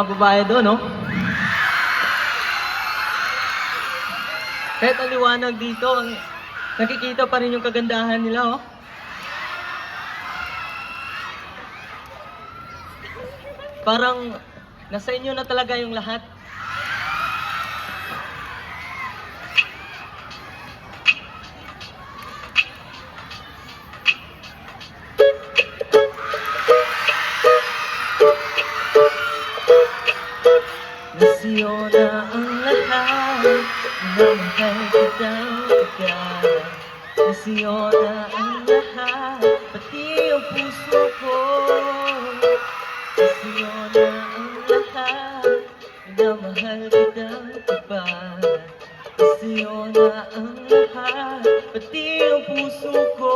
Mga babae doon, no? Kahit ang liwanag dito, nakikita pa rin yung kagandahan nila, oh. Parang nasa inyo na talaga yung lahat. Nasiyo na ang lahat, namahal kitang tagalan. Nasiyo na ang lahat, pati ang puso ko. Nasiyo na ang lahat, namahal kitang tagalan. Nasiyo na ang lahat, pati ang puso ko.